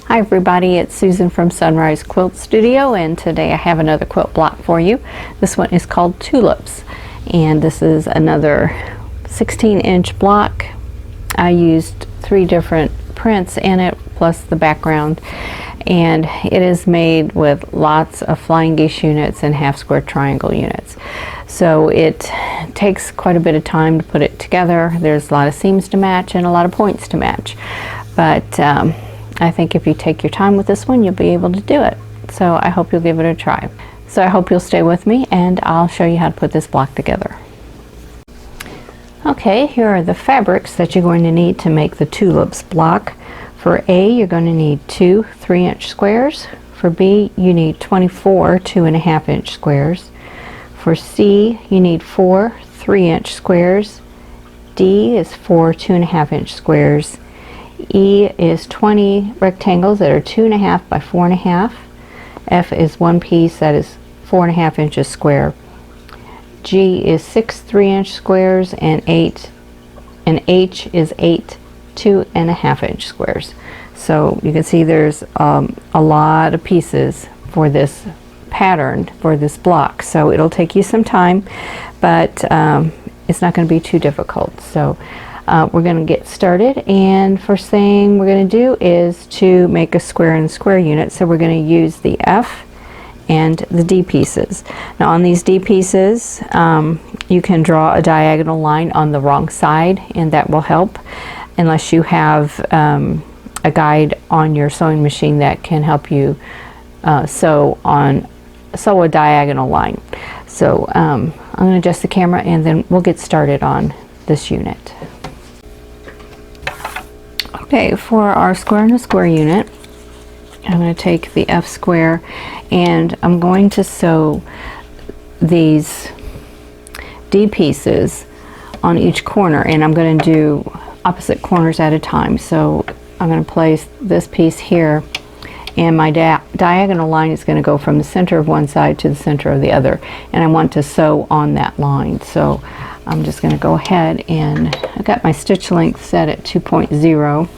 Hi everybody, it's Susan from Sunrise Quilt Studio, and today I have another quilt block for you. This one is called Tulips, and this is another 16-inch block. I used 3 different prints in it plus the background, and it is made with lots of flying geese units and half square triangle units. So it takes quite a bit of time to put it together. There's a lot of seams to match and a lot of points to match, but I think if you take your time with this one, you'll be able to do it. So I hope you'll give it a try. So I hope you'll stay with me, and I'll show you how to put this block together. Okay, here are the fabrics that you're going to need to make the Tulips block. For A, you're going to need 2 3-inch squares. For B, you need 24 2.5-inch squares. For C, you need 4 3-inch squares. D is 4 2.5-inch squares. E is 20 rectangles that are 2.5 by 4.5. F is 1 piece that is 4.5 inches square. G is 6 3-inch squares, and H is 8 2.5-inch squares. So you can see there's a lot of pieces for this pattern, for this block. So it'll take you some time, but it's not going to be too difficult. So we're going to get started, and first thing we're going to do is to make a square and square unit. So we're going to use the F and the D pieces. Now on these D pieces, you can draw a diagonal line on the wrong side, and that will help, unless you have a guide on your sewing machine that can help you sew a diagonal line. So I'm going to adjust the camera, and then we'll get started on this unit. Okay, for our square and a square unit, I'm going to take the F square, and I'm going to sew these D pieces on each corner, and I'm going to do opposite corners at a time. So I'm going to place this piece here, and my diagonal line is going to go from the center of one side to the center of the other, and I want to sew on that line. So I'm just going to go ahead, and I've got my stitch length set at 2.0.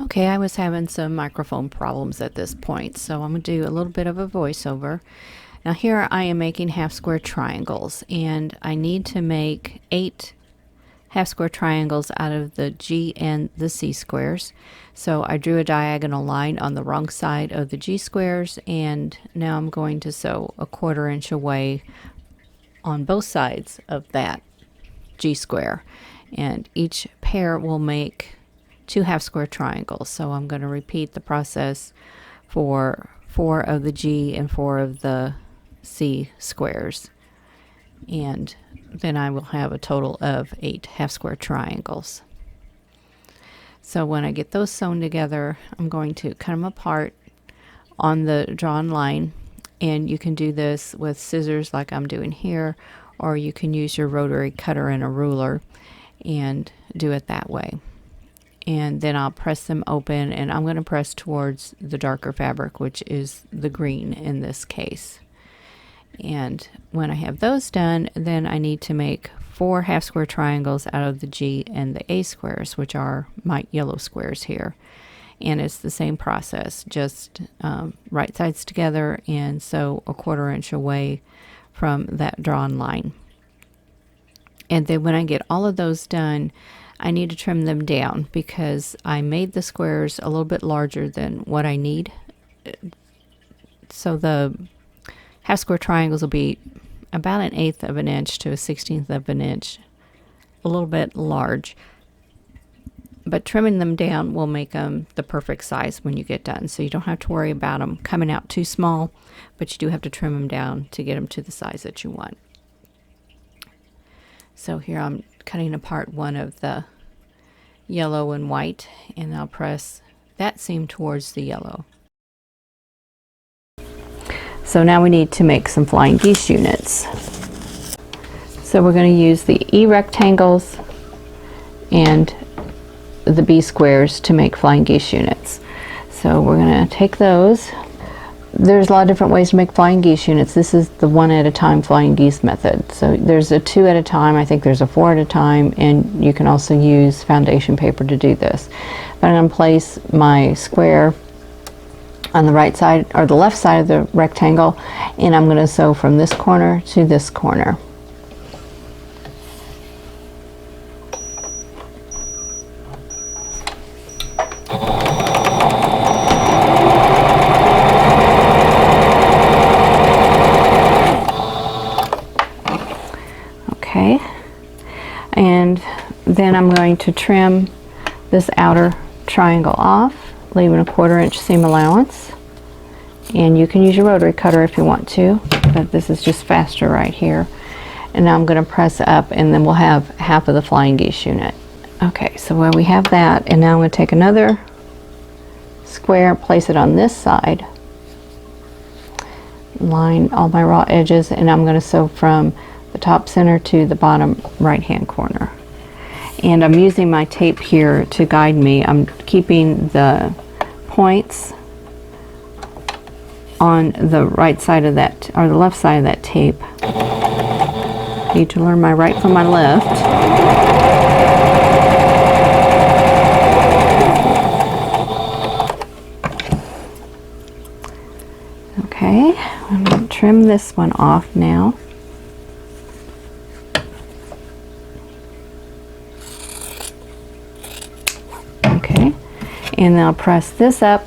Okay, I was having some microphone problems at this point, so I'm going to do a little bit of a voiceover. Now here I am making half square triangles, and I need to make 8 half square triangles out of the G and the C squares. So I drew a diagonal line on the wrong side of the G squares, and now I'm going to sew a 1/4 inch away on both sides of that G square. And each pair will make 2 half square triangles. So I'm going to repeat the process for 4 of the G and 4 of the C squares, and then I will have a total of 8 half square triangles. So when I get those sewn together, I'm going to cut them apart on the drawn line, and you can do this with scissors like I'm doing here, or you can use your rotary cutter and a ruler and do it that way. And then I'll press them open, and I'm going to press towards the darker fabric, which is the green in this case. And when I have those done, then I need to make 4 half square triangles out of the G and the A squares, which are my yellow squares here. And it's the same process, just right sides together and sew a 1/4 inch away from that drawn line. And then when I get all of those done, I need to trim them down because I made the squares a little bit larger than what I need. So the half square triangles will be about 1/8 of an inch to 1/16 of an inch, a little bit large. But trimming them down will make them the perfect size when you get done. So you don't have to worry about them coming out too small, but you do have to trim them down to get them to the size that you want. So here I'm cutting apart one of the yellow and white, and I'll press that seam towards the yellow. So now we need to make some flying geese units. So we're going to use the E rectangles and the B squares to make flying geese units. So we're going to take those. There's a lot of different ways to make flying geese units. This is the 1 at a time flying geese method. So there's a 2 at a time, I think there's a 4 at a time, and you can also use foundation paper to do this. But I'm going to place my square on the right side or the left side of the rectangle, and I'm going to sew from this corner to this corner. Okay, and then I'm going to trim this outer triangle off, leaving a 1/4 inch seam allowance. And you can use your rotary cutter if you want to, but this is just faster right here. And now I'm going to press up, and then we'll have half of the flying geese unit. Okay, so where we have that, and now I'm going to take another square, place it on this side, line all my raw edges, and I'm going to sew from the top center to the bottom right hand corner. And I'm using my tape here to guide me. I'm keeping the points on the right side of that, or the left side of that tape. I need to learn my right from my left. Okay, I'm going to trim this one off now. Okay, and then I'll press this up,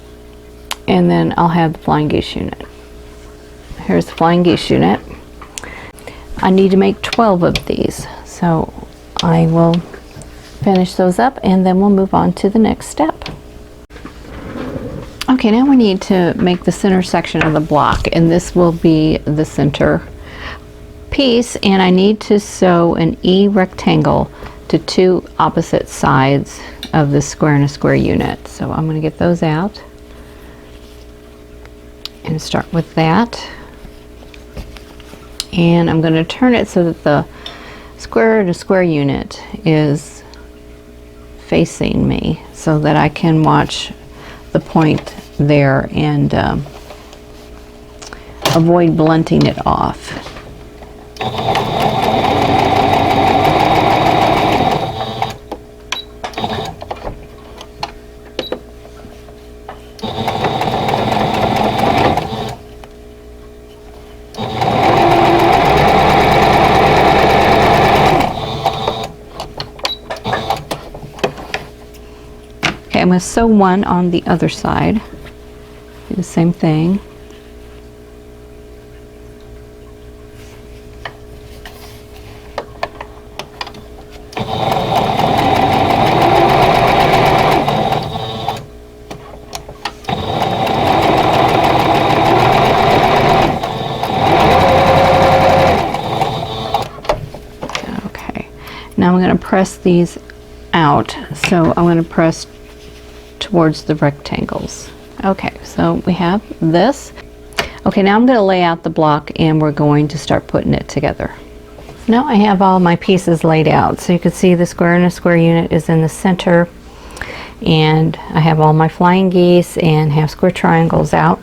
and then I'll have the flying geese unit. Here's the flying geese unit. I need to make 12 of these, so I will finish those up, and then we'll move on to the next step. Okay, now we need to make the center section of the block, and this will be the center piece, and I need to sew an E rectangle to 2 opposite sides of the square and a square unit. So I'm going to get those out and start with that, and I'm going to turn it so that the square and a square unit is facing me so that I can watch the point there and avoid blunting it off. Okay, I'm going to sew one on the other side. Do the same thing. press these out. So I'm going to press towards the rectangles. Okay, so we have this. Okay, now I'm going to lay out the block and we're going to start putting it together. Now I have all my pieces laid out. So you can see the square and a square unit is in the center, and I have all my flying geese and half square triangles out.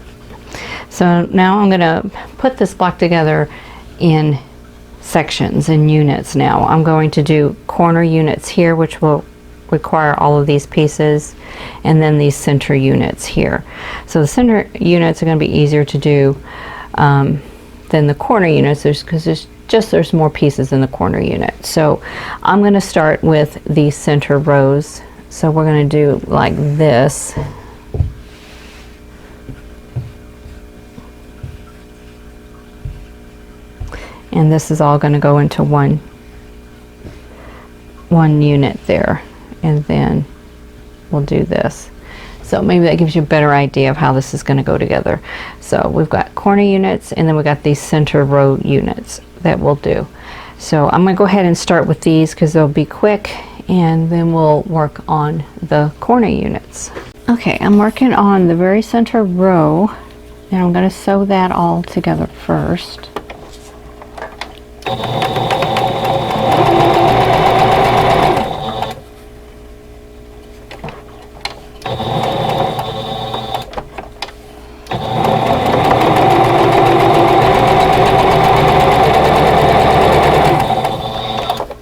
So now I'm going to put this block together in sections and units. Now I'm going to do corner units here, which will require all of these pieces, and then these center units here. So the center units are going to be easier to do than the corner units, because there's more pieces in the corner unit. So I'm going to start with the center rows. So we're going to do like this. And this is all going to go into one unit there, and then we'll do this. So maybe that gives you a better idea of how this is going to go together. So we've got corner units, and then we've got these center row units that we'll do. So I'm going to go ahead and start with these because they'll be quick, and then we'll work on the corner units. Okay, I'm working on the very center row, and I'm going to sew that all together first.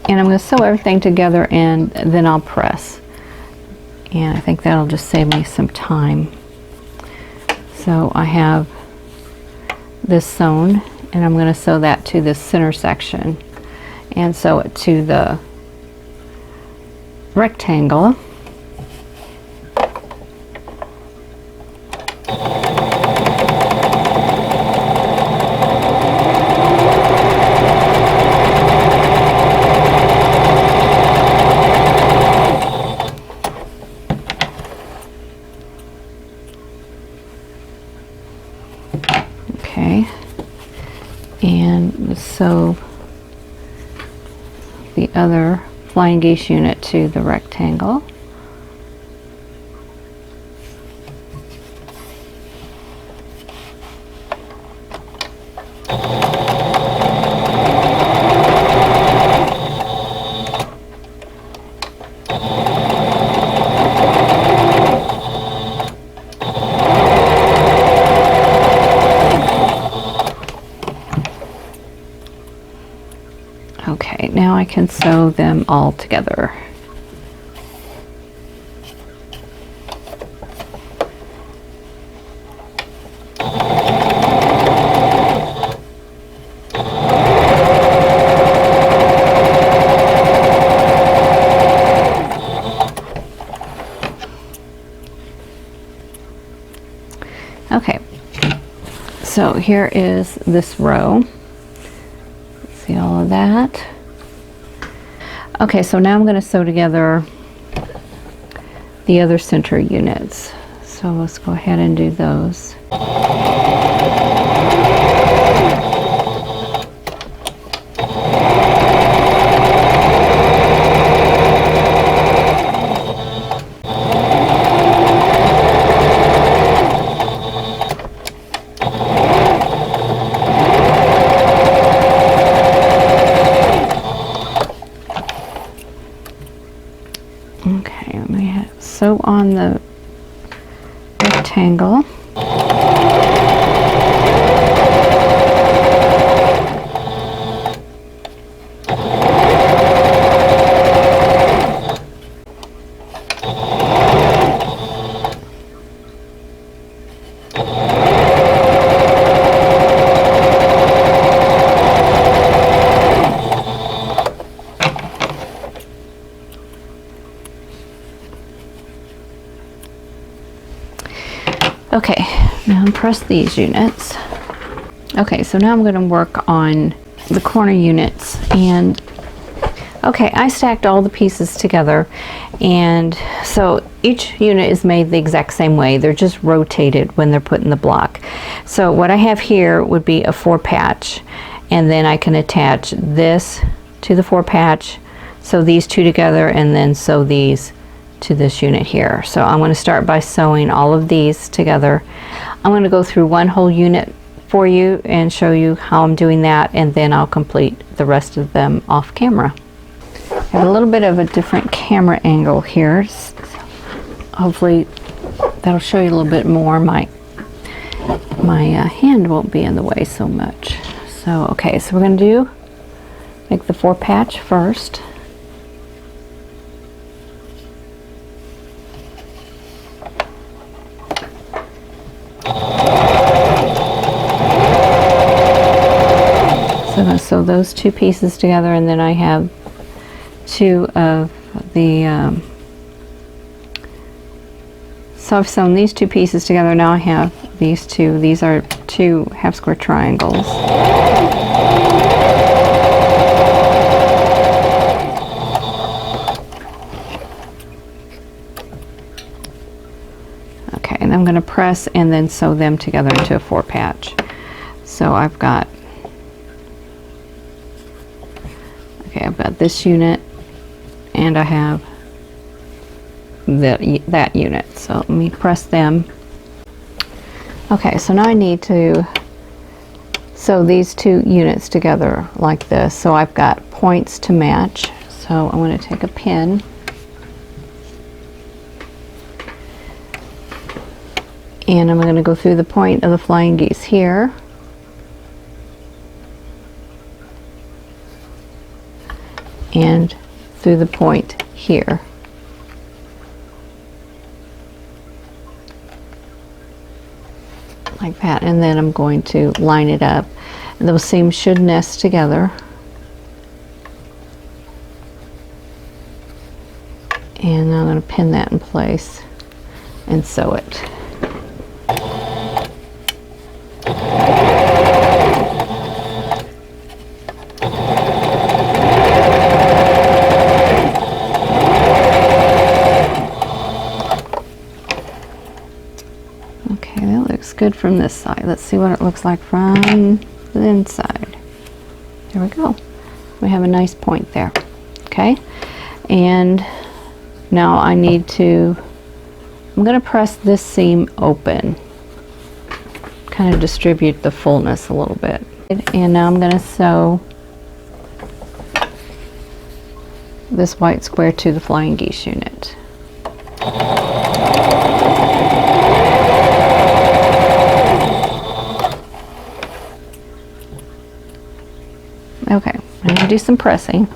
And I'm going to sew everything together, and then I'll press. And I think that'll just save me some time. So I have this sewn, and I'm going to sew that to this center section and sew it to the rectangle. Okay, and sew the other flying geese unit to the rectangle. Okay, now I can sew them all together. Okay, so here is this row. See all of that? Okay, so now I'm going to sew together the other center units. So let's go ahead and do those. Okay, let me sew on the rectangle. Okay, now press these units. Okay, so now I'm going to work on the corner units. And okay, I stacked all the pieces together, and so each unit is made the exact same way. They're just rotated when they're put in the block. So what I have here would be a 4 patch, and then I can attach this to the 4 patch, sew these two together and then sew these to this unit here. So I'm going to start by sewing all of these together. I'm going to go through one whole unit for you and show you how I'm doing that, and then I'll complete the rest of them off camera. I have a little bit of a different camera angle here. Hopefully that'll show you a little bit more. My hand won't be in the way so much. So okay, so we're going to make the 4 patch first. So I'm going to sew those 2 pieces together, and then I have 2 of the so I've sewn these 2 pieces together. Now I have these 2. These are 2 half square triangles. Okay, and I'm going to press and then sew them together into a 4 patch. So I've got this unit, and I have that unit. So let me press them. Okay, so now I need to sew these 2 units together like this. So I've got points to match. So I'm going to take a pin and I'm going to go through the point of the flying geese here. And through the point here. Like that, and then I'm going to line it up. And those seams should nest together. And I'm going to pin that in place and sew it. Good from this side. Let's see what it looks like from the inside. There we go. We have a nice point there. Okay, and now I'm going to press this seam open, kind of distribute the fullness a little bit, and now I'm going to sew this white square to the flying geese unit. Okay, I'm going to do some pressing.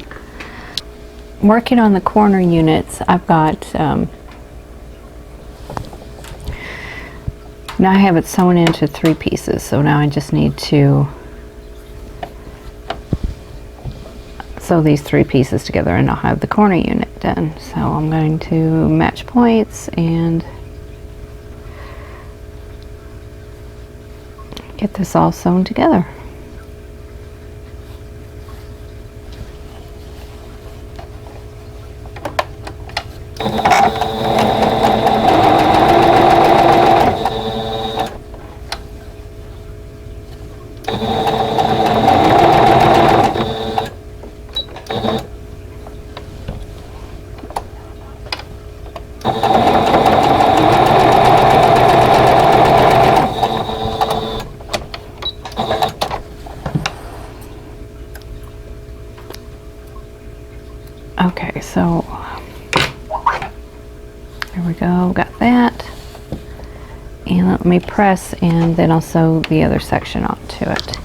Working on the corner units, I've got, now I have it sewn into 3 pieces, so now I just need to sew these 3 pieces together and I'll have the corner unit done. So I'm going to match points and get this all sewn together. Okay, so there we go, got that. And let me press and then I'll sew the other section onto it.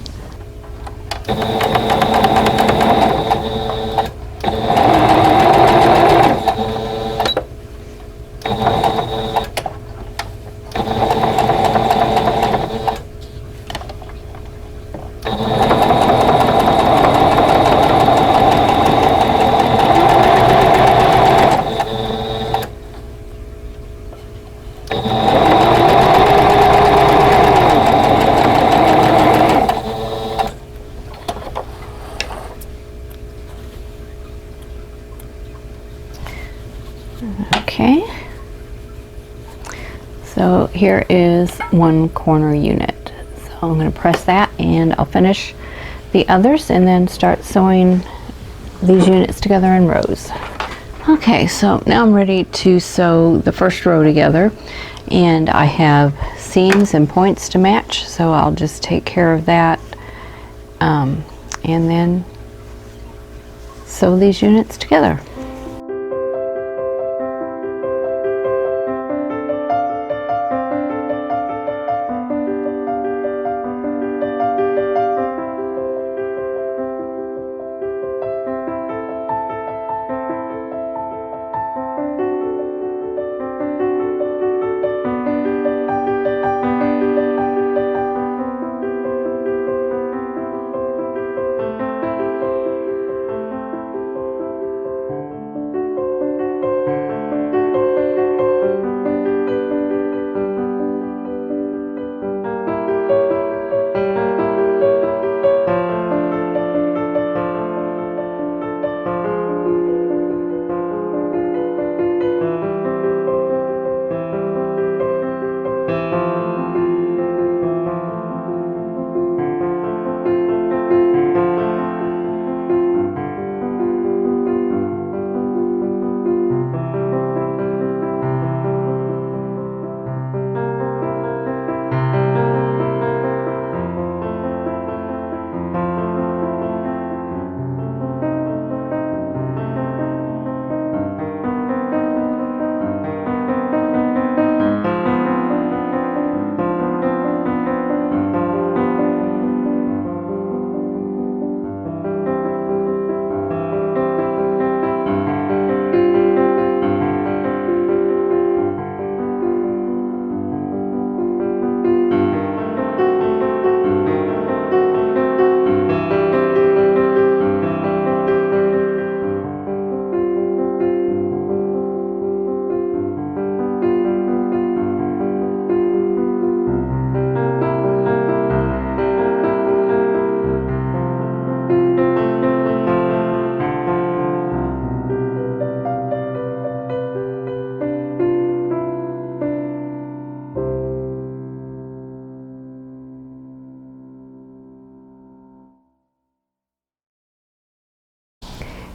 Okay, so here is one corner unit. So I'm going to press that and I'll finish the others and then start sewing these units together in rows. Okay, so now I'm ready to sew the first row together, and I have seams and points to match, so I'll just take care of that and then sew these units together.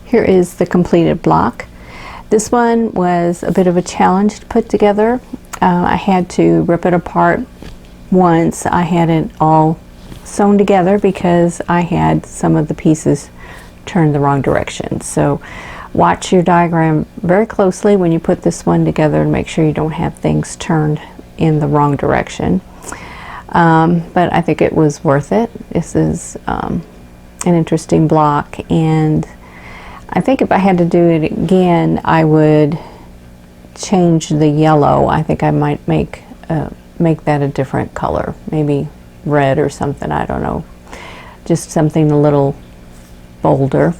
Here is the completed block. This one was a bit of a challenge to put together. I had to rip it apart once. I had it all sewn together because I had some of the pieces turned the wrong direction. So watch your diagram very closely when you put this one together and make sure you don't have things turned in the wrong direction. But I think it was worth it. This is an interesting block, and I think if I had to do it again, I would change the yellow. I think I might make that a different color, maybe red or something, I don't know. Just something a little bolder.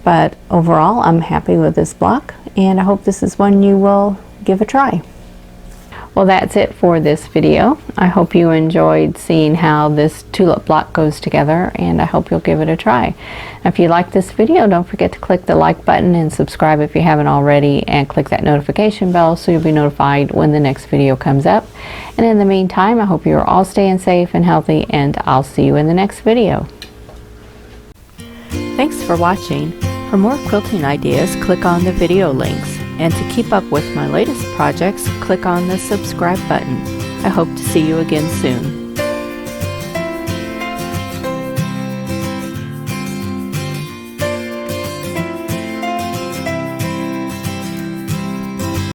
But overall, I'm happy with this block, and I hope this is one you will give a try. Well, that's it for this video. I hope you enjoyed seeing how this tulip block goes together, and I hope you'll give it a try. If you like this video, don't forget to click the like button and subscribe if you haven't already, and click that notification bell so you'll be notified when the next video comes up. And in the meantime, I hope you're all staying safe and healthy, and I'll see you in the next video. Thanks for watching. For more quilting ideas, click on the video links. And to keep up with my latest projects, click on the subscribe button. I hope to see you again soon.